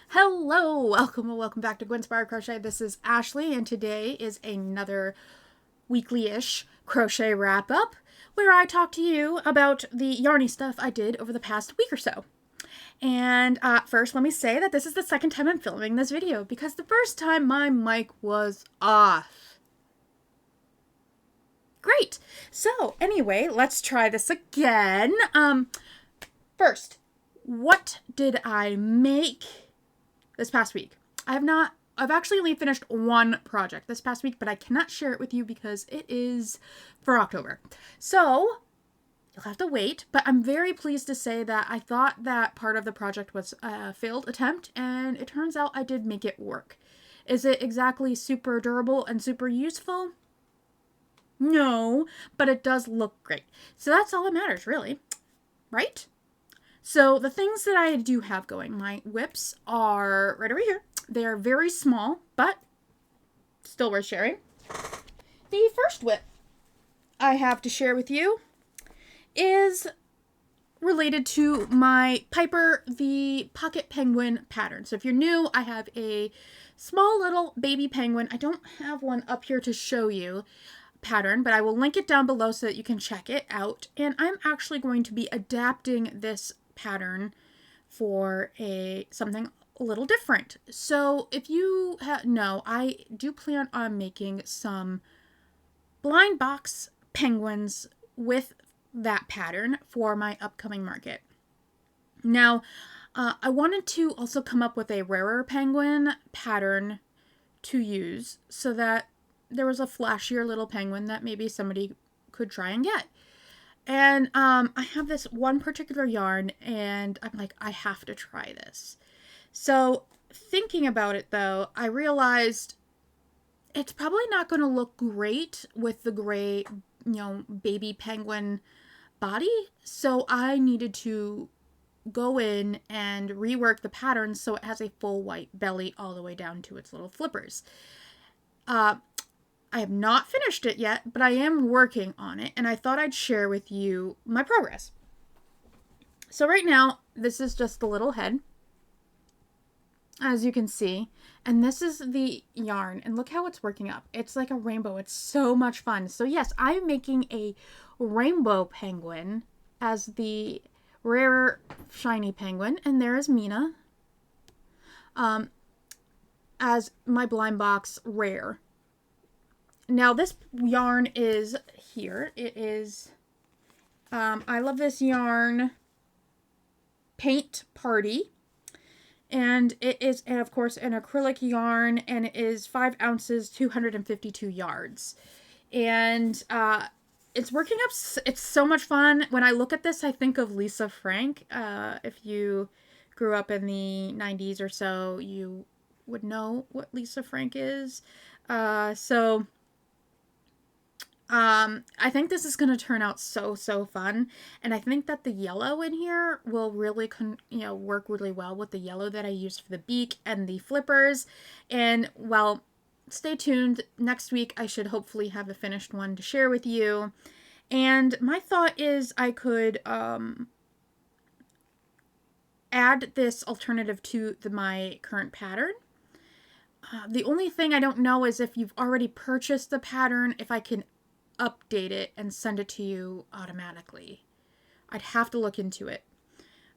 Hello, welcome back to Gwinspired Crochet. This is Ashley, and today is another weekly-ish crochet wrap-up where I talk to you about the yarny stuff I did over the past week or so. And first, let me say that this is the second time I'm filming this video because the first time my mic was off. Great. So, anyway, let's try this again. First, what did I make this past week? I've actually only finished one project this past week, but I cannot share it with you because it is for October. So you'll have to wait, but I'm very pleased to say that I thought that part of the project was a failed attempt, and it turns out I did make it work. Is it exactly super durable and super useful? No, but it does look great. So that's all that matters, really, right? So the things that I do have going, my whips are right over here. They are very small, but still worth sharing. The first whip I have to share with you is related to my Piper the Pocket Penguin pattern. So if you're new, I have a small little baby penguin. I don't have one up here to show you pattern, but I will link it down below so that you can check it out. And I'm actually going to be adapting this pattern for something a little different. So if you know, I do plan on making some blind box penguins with that pattern for my upcoming market. Now, I wanted to also come up with a rarer penguin pattern to use so that there was a flashier little penguin that maybe somebody could try and get. And I have this one particular yarn, and I'm like, I have to try this. So thinking about it, though, I realized it's probably not going to look great with the gray, baby penguin body. So I needed to go in and rework the pattern so it has a full white belly all the way down to its little flippers. I have not finished it yet, but I am working on it, and I thought I'd share with you my progress. So right now, this is just the little head, as you can see, and this is the yarn, and look how it's working up. It's like a rainbow. It's so much fun. So yes, I'm making a rainbow penguin as the rare shiny penguin, and there is Mina as my blind box rare. Now this yarn is here. It is, I love this yarn, Paint Party. And it is, and of course, an acrylic yarn, and it is 5 ounces, 252 yards. And it's working up, it's so much fun. When I look at this, I think of Lisa Frank. If you grew up in the 90s or so, you would know what Lisa Frank is. I think this is going to turn out so fun, and I think that the yellow in here will really work really well with the yellow that I used for the beak and the flippers. And well, stay tuned. Next week I should hopefully have a finished one to share with you. And my thought is I could add this alternative to my current pattern. The only thing I don't know is if you've already purchased the pattern, if I can update it and send it to you automatically. I'd have to look into it.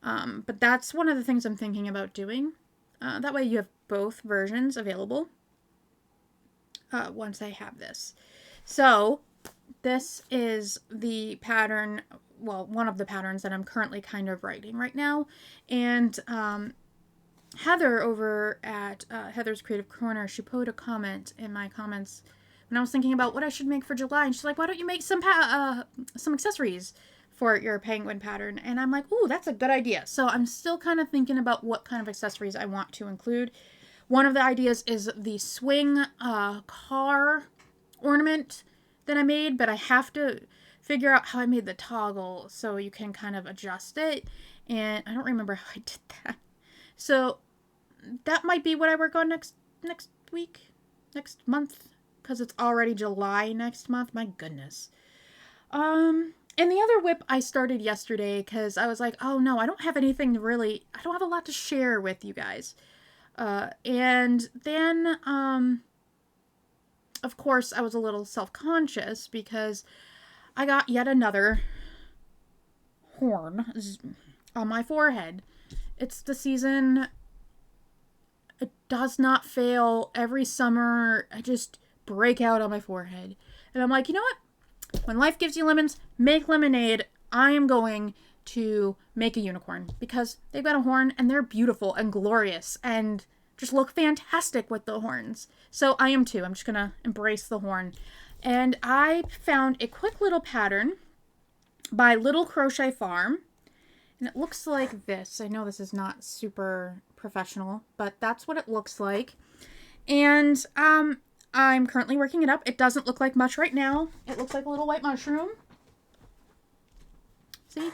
But that's one of the things I'm thinking about doing. That way you have both versions available once I have this. So this is the pattern, well, one of the patterns that I'm currently kind of writing right now. And Heather over at Heather's Creative Corner, she put a comment in my comments when I was thinking about what I should make for July, and she's like, why don't you make some accessories for your penguin pattern? And I'm like, ooh, that's a good idea. So I'm still kind of thinking about what kind of accessories I want to include. One of the ideas is the swing car ornament that I made, but I have to figure out how I made the toggle so you can kind of adjust it, and I don't remember how I did that. So that might be what I work on next week, next month, because it's already July next month. My goodness. And the other whip I started yesterday because I was like, oh no, I don't have anything I don't have a lot to share with you guys. And then, of course, I was a little self-conscious because I got yet another horn on my forehead. It's the season. It does not fail. Every summer, I just break out on my forehead. And I'm like, you know what? When life gives you lemons, make lemonade. I am going to make a unicorn because they've got a horn and they're beautiful and glorious and just look fantastic with the horns. So I am too. I'm just going to embrace the horn. And I found a quick little pattern by Little Crochet Farm. And it looks like this. I know this is not super professional, but that's what it looks like. And I'm currently working it up. It doesn't look like much right now. It looks like a little white mushroom. See?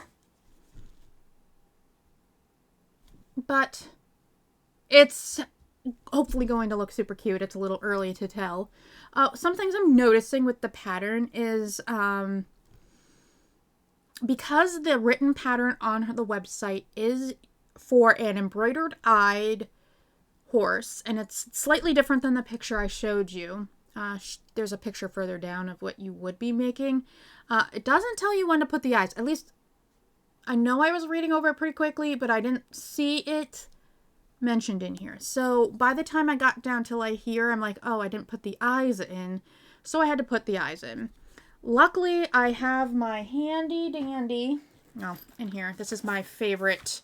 But it's hopefully going to look super cute. It's a little early to tell. Some things I'm noticing with the pattern is because the written pattern on the website is for an embroidered-eyed horse, and it's slightly different than the picture I showed you. There's a picture further down of what you would be making. It doesn't tell you when to put the eyes. At least, I know I was reading over it pretty quickly, but I didn't see it mentioned in here. So by the time I got down to like here, I'm like, oh, I didn't put the eyes in. So I had to put the eyes in. Luckily, I have my handy dandy, in here. This is my favorite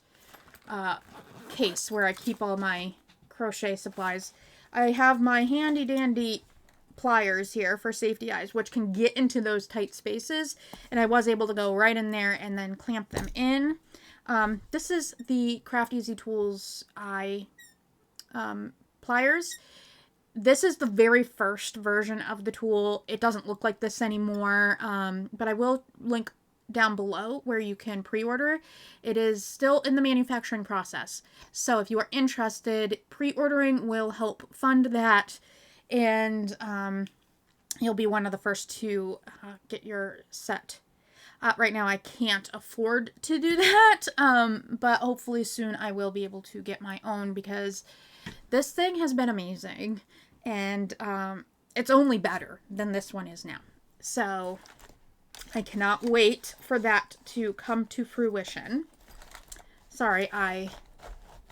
case where I keep all my crochet supplies. I have my handy dandy pliers here for safety eyes, which can get into those tight spaces. And I was able to go right in there and then clamp them in. This is the Craft Easy Tools pliers. This is the very first version of the tool. It doesn't look like this anymore, but I will link down below where you can pre-order. It is still in the manufacturing process. So if you are interested, pre-ordering will help fund that, and you'll be one of the first to get your set. Right now I can't afford to do that, but hopefully soon I will be able to get my own because this thing has been amazing. And it's only better than this one is now. So I cannot wait for that to come to fruition. Sorry, I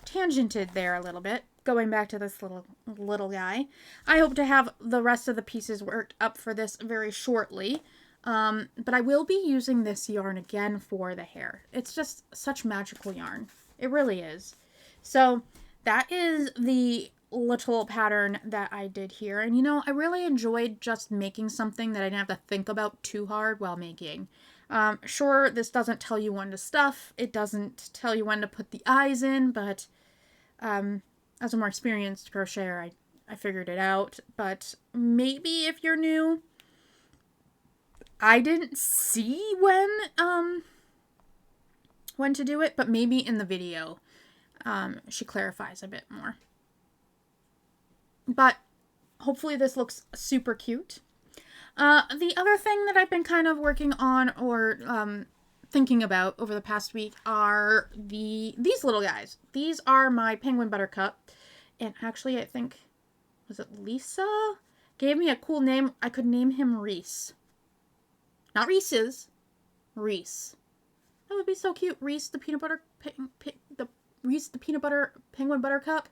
tangented there a little bit. Going back to this little guy. I hope to have the rest of the pieces worked up for this very shortly. But I will be using this yarn again for the hair. It's just such magical yarn. It really is. So that is the little pattern that I did here. And you know, I really enjoyed just making something that I didn't have to think about too hard while making. Sure, this doesn't tell you when to stuff. It doesn't tell you when to put the eyes in, but as a more experienced crocheter, I figured it out. But maybe if you're new, I didn't see when to do it, but maybe in the video she clarifies a bit more. But hopefully this looks super cute. The other thing that I've been kind of working on or thinking about over the past week are these little guys. These are my penguin buttercup. And actually, I think, was it Lisa? Gave me a cool name. I could name him Reese. Not Reese's. Reese. That would be so cute. Reese the peanut butter Reese the peanut butter penguin buttercup.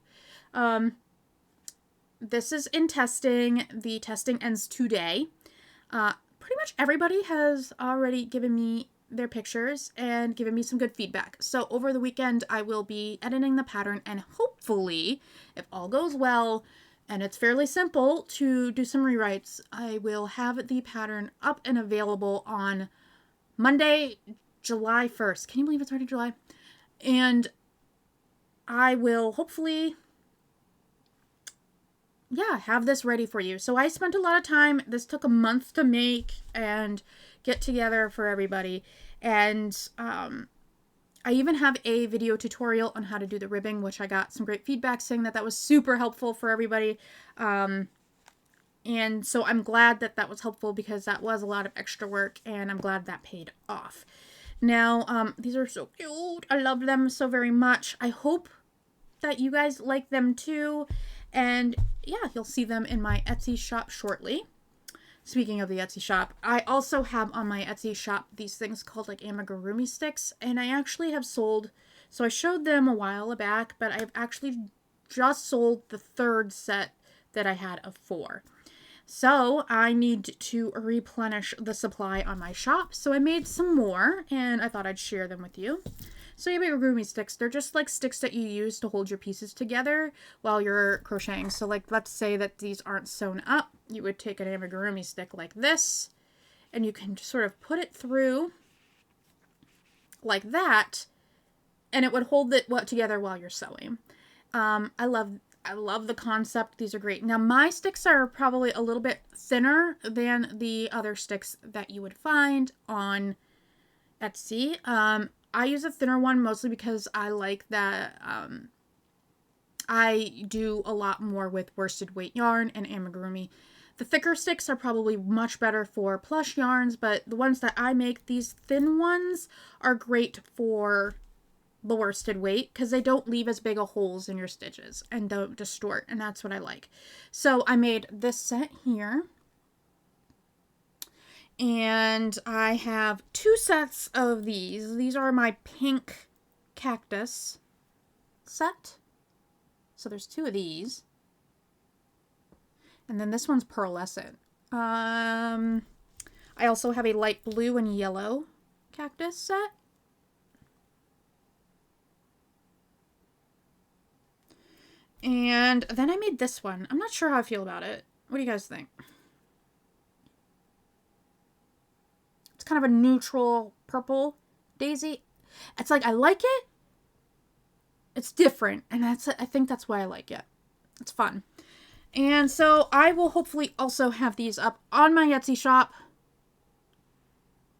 This is in testing. The testing ends today. Pretty much everybody has already given me their pictures and given me some good feedback. So over the weekend, I will be editing the pattern, and hopefully, if all goes well, and it's fairly simple to do some rewrites, I will have the pattern up and available on Monday, July 1st. Can you believe it's already July? And I will hopefully, have this ready for you. So I spent a lot of time. This took a month to make and get together for everybody. And I even have a video tutorial on how to do the ribbing, which I got some great feedback saying that was super helpful for everybody. And so I'm glad that was helpful because that was a lot of extra work, and I'm glad that paid off. Now, these are so cute. I love them so very much. I hope that you guys like them too. And yeah, you'll see them in my Etsy shop shortly. Speaking of the Etsy shop, I also have on my Etsy shop these things called like amigurumi sticks, and I actually have sold, so I showed them a while back, but I've actually just sold the third set that I had of 4. So I need to replenish the supply on my shop, so I made some more, and I thought I'd share them with you. So amigurumi sticks, they're just like sticks that you use to hold your pieces together while you're crocheting. So like, let's say that these aren't sewn up. You would take an amigurumi stick like this, and you can sort of put it through like that, and it would hold it together while you're sewing. I love the concept. These are great. Now my sticks are probably a little bit thinner than the other sticks that you would find on Etsy. I use a thinner one mostly because I like that I do a lot more with worsted weight yarn and amigurumi. The thicker sticks are probably much better for plush yarns, but the ones that I make, these thin ones, are great for the worsted weight because they don't leave as big of holes in your stitches and don't distort, and that's what I like. So I made this set here. And I have 2 sets of these. These are my pink cactus set. So there's 2 of these. And then this one's pearlescent. I also have a light blue and yellow cactus set. And then I made this one. I'm not sure how I feel about it. What do you guys think? It's kind of a neutral purple daisy. It's like, I like it. It's different. And I think that's why I like it. It's fun. And so I will hopefully also have these up on my Etsy shop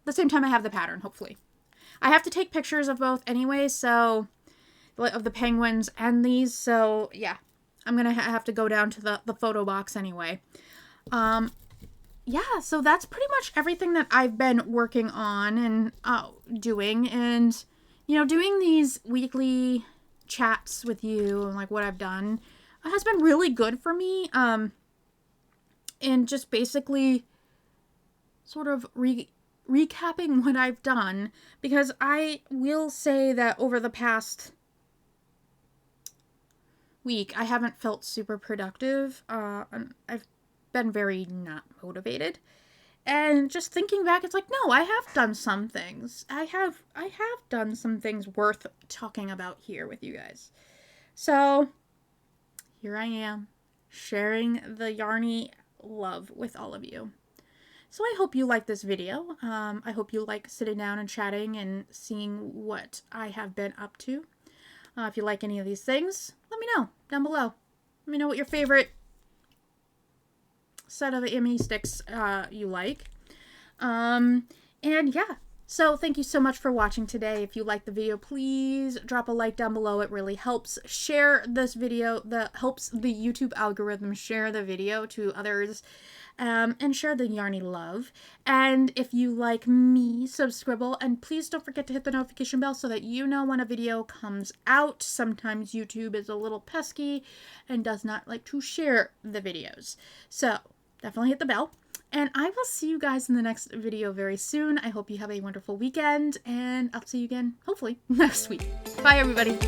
the same time I have the pattern, hopefully. I have to take pictures of both anyway, so of the penguins and these. So yeah, I'm going to have to go down to the photo box anyway. Yeah, so that's pretty much everything that I've been working on and doing. And, you know, doing these weekly chats with you and like what I've done has been really good for me. And just basically sort of recapping what I've done, because I will say that over the past week, I haven't felt super productive. I've been very not motivated, and just thinking back, it's like, no, I have done some things. I have done some things worth talking about here with you guys. So here I am, sharing the yarny love with all of you. So I hope you like this video. I hope you like sitting down and chatting and seeing what I have been up to. If you like any of these things, let me know down below. Let me know what your favorite set of Amy sticks you like. And yeah, so thank you so much for watching today. If you liked the video, please drop a like down below. It really helps. Share this video. That helps the YouTube algorithm share the video to others. And share the yarny love. And if you like me, subscribe, and please don't forget to hit the notification bell so that you know when a video comes out. Sometimes YouTube is a little pesky and does not like to share the videos. So definitely hit the bell. And I will see you guys in the next video very soon. I hope you have a wonderful weekend, and I'll see you again, hopefully, next week. Bye, everybody.